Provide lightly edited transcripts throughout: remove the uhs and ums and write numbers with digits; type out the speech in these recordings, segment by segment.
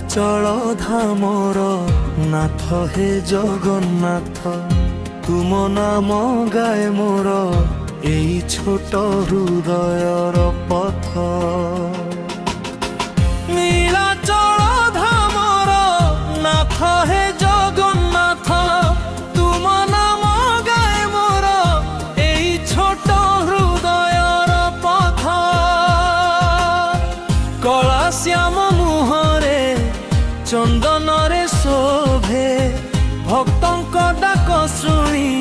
নীলাচল ধামর নাথ হে জগন্নাথ, তুম নাম গায়ে মোর এই ছোট হৃদয়র পথ। নীলাচল ধামর নাথ হে জগন্নাথ, তুম নাম গায়ে মোর এই ছোট হৃদয়র পথ। কলা শ্যাম মুহরে চন্দনরে শোভে, ভক্তଙ୍କ ডাক শুনি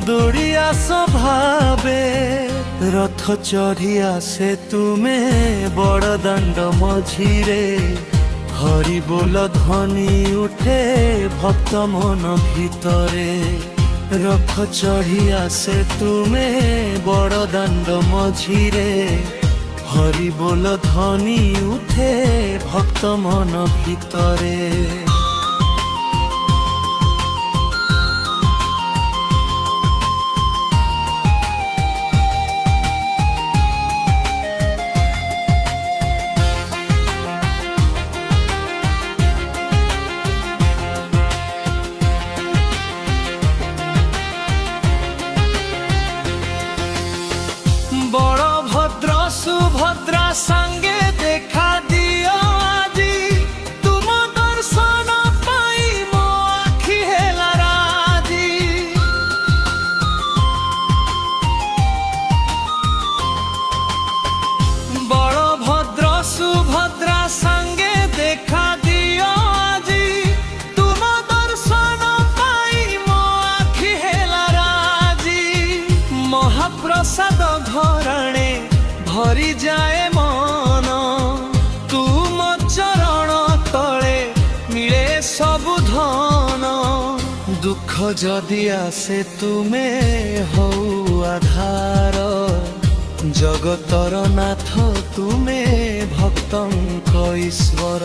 দৌড়ি আস ভাবে। রথ চढ़ी আসে তুমে বড় দাণ্ড মঝিরে, হরি बोल ধ্বনি উঠে ভক্ত মন ভিতরে। রথ চढ़ी আসে তুমে বড় দাণ্ড মঝিরে, হরি बोल ধ্বনি উঠে ভক্ত মন ভিতরে। বড় ভদ্র সুভদ্রা সঙ্গে দেখা দিও আজি, তুম দর্শন পাই মো আখি হেলা রাজি। বড় ভদ্র সুভদ্রা সঙ্গে দেখা দিও আজি, তুম দর্শন পাই মো আখি হেলা রাজি। মহাপ্রসাদ ঘরণে ভরি যায় মন, তুম চরণ তলে মিলে সবু ধন। দুঃখ যদি আসে তুমে হও আধার, জগতর নাথ তুমে ভক্তଙ୍କ ଈଶ୍ୱର।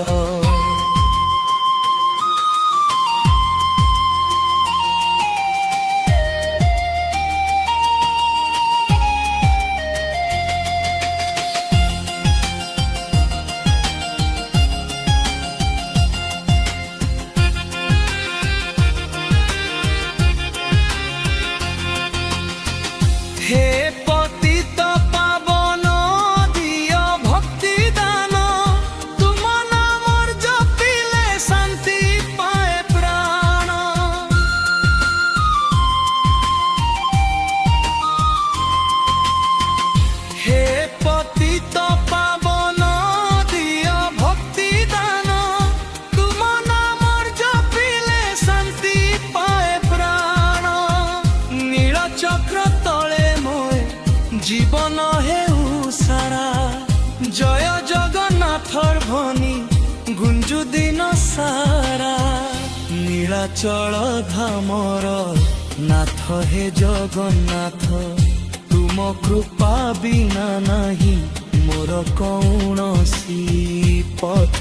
হে পতিত পাবন দিয় ভক্তি দান, তুম নামর জপিলে শান্তি পায় প্রাণ। হে পতিত পাবন দিয় ভক্তি দান, তুম নামর জপিলে শান্তি পায় প্রাণ। নীল চক্র তলে জীবন হেউ সারা, জয় জগন্নাথর ধ্বনি গুঞ্জু দিন সারা। নীলাচল ধামর নাথ হে জগন্নাথ, তুম কৃপা বিনা নাহি মোর কৌণসি পথ।